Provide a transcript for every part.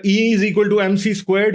E=mc².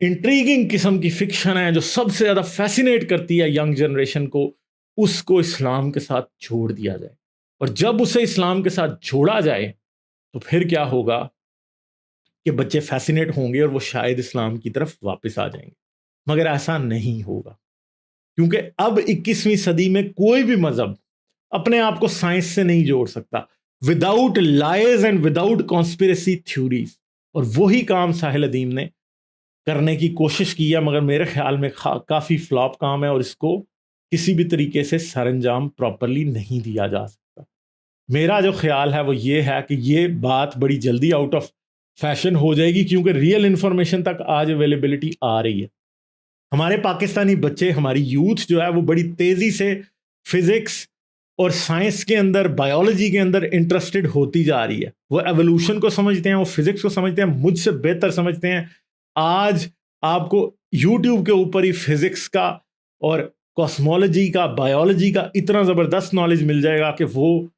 Intriguing किस्म की fiction है जो सबसे ज़्यादा फैसिनेट करती है यंग जनरेशन को, उसको इस्लाम के साथ जोड़ दिया जाए। और जब उसे इस्लाम के साथ जोड़ा जाए तो फिर क्या होगा कि बच्चे फैसिनेट होंगे और वो शायद इस्लाम की तरफ वापस आ जाएंगे। मगर ऐसा नहीं होगा, क्योंकि अब 21वीं सदी में कोई भी मजहब अपने आप को साइंस से नहीं जोड़ सकता, without lies and without conspiracy theories. और वही काम साहिल अदीम ने करने की कोशिश की है, मगर मेरे ख्याल में काफी फ्लॉप काम है और इसको किसी भी तरीके से सरंजाम प्रॉपरली नहीं दिया जा सकता। मेरा जो ख्याल है वो ये है कि ये बात बड़ी जल्दी आउट ऑफ फैशन हो जाएगी, क्योंकि रियल इंफॉर्मेशन तक आज अवेलेबिलिटी आ रही है। हमारे पाकिस्तानी बच्चे, हमारी यूथ जो है वो बड़ी तेजी से फिजिक्स और साइंस के अंदर, बायोलॉजी के अंदर इंटरेस्टेड होती जा रही है। वो एवोल्यूशन को समझते हैं, वो फिजिक्स को समझते हैं, मुझसे बेहतर समझते हैं। आज आपको यूट्यूब के ऊपर ही फिजिक्स का और कॉस्मोलॉजी का, बायोलॉजी का इतना ज़बरदस्त नॉलेज मिल जाएगा कि वो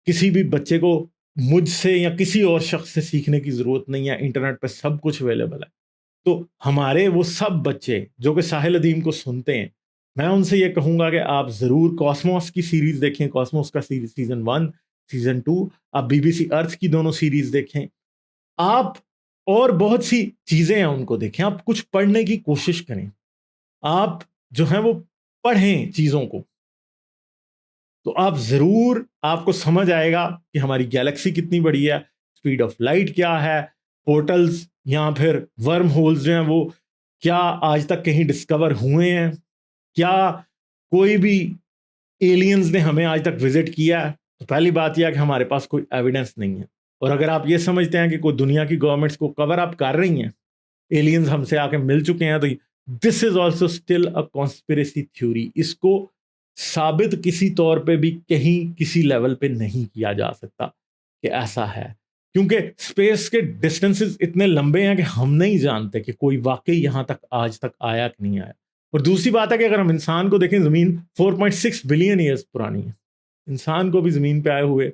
किसी भी बच्चे को मुझसे या किसी और शख्स से सीखने की ज़रूरत नहीं है। इंटरनेट पर सब कुछ अवेलेबल है। तो हमारे वो सब बच्चे जो कि साहिल अदीम को सुनते हैं, मैं उनसे ये कहूँगा कि आप ज़रूर कॉस्मोस की सीरीज़ देखें, कॉस्मोस का सीज़न 1, सीज़न 2, आप BBC अर्थ की दोनों सीरीज़ देखें, आप और बहुत सी चीज़ें हैं उनको देखें, आप कुछ पढ़ने की कोशिश करें, आप जो हैं वो पढ़ें चीज़ों को, तो आप ज़रूर, आपको समझ आएगा कि हमारी गैलेक्सी कितनी बड़ी है, स्पीड ऑफ लाइट क्या है, पोर्टल्स या फिर वर्म होल्स जो हैं वो क्या आज तक कहीं डिस्कवर हुए हैं, क्या कोई भी एलियंस ने हमें आज तक विजिट किया है। तो पहली बात यह है कि हमारे पास कोई एविडेंस नहीं है। और अगर आप ये समझते हैं कि कोई दुनिया की गवर्नमेंट्स को कवर अप कर रही हैं, एलियंस हमसे आके मिल चुके हैं, तो this is also still a conspiracy theory. इसको साबित किसी तौर पे भी कहीं किसी लेवल पे नहीं किया जा सकता कि ऐसा है, क्योंकि स्पेस के डिस्टेंसेस इतने लंबे हैं कि हम नहीं जानते कि कोई वाकई यहाँ तक आज तक आया कि नहीं आया। और दूसरी बात है कि अगर हम इंसान को देखें, ज़मीन 4.6 बिलियन ईयर्स पुरानी है, इंसान को भी ज़मीन पे आए हुए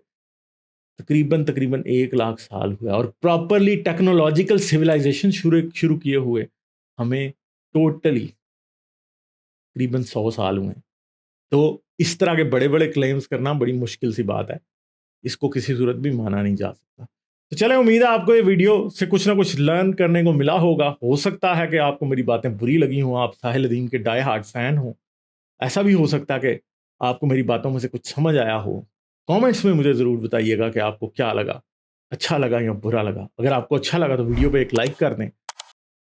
तकरीबन 1 लाख साल हुआ, और प्रॉपरली टेक्नोलॉजिकल सिविलाइजेशन शुरू किए हुए हमें टोटली तकरीबन 100 साल हुए। तो इस तरह के बड़े बड़े क्लेम्स करना बड़ी मुश्किल सी बात है, इसको किसी सूरत भी माना नहीं जा सकता। तो चले, उम्मीद है आपको ये वीडियो से कुछ ना कुछ लर्न करने को मिला होगा। हो सकता है कि आपको मेरी बातें बुरी लगी हों, आप साहिल अदीम के डाई हार्ड फैन हो, ऐसा भी हो सकता है कि आपको मेरी बातों में से कुछ समझ आया हो। कमेंट्स में मुझे ज़रूर बताइएगा कि आपको क्या लगा, अच्छा लगा या बुरा लगा। अगर आपको अच्छा लगा तो वीडियो पे एक लाइक कर दें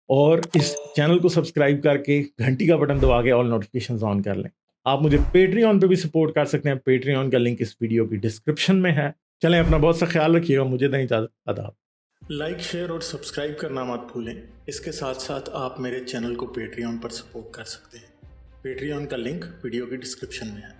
और इस चैनल को सब्सक्राइब करके घंटी का बटन दबा के ऑल नोटिफिकेशंस ऑन कर लें। आप मुझे पेट्रियन पे भी सपोर्ट कर सकते हैं, पेट्रियन का लिंक इस वीडियो की डिस्क्रिप्शन में है। चलें, अपना बहुत सा ख्याल रखिएगा, मुझे दें इजाज़त, आदाब। लाइक, शेयर और सब्सक्राइब करना मत भूलें। इसके साथ साथ आप मेरे चैनल को पेट्रियन पर सपोर्ट कर सकते हैं। पेट्रियन का लिंक वीडियो की डिस्क्रिप्शन में है।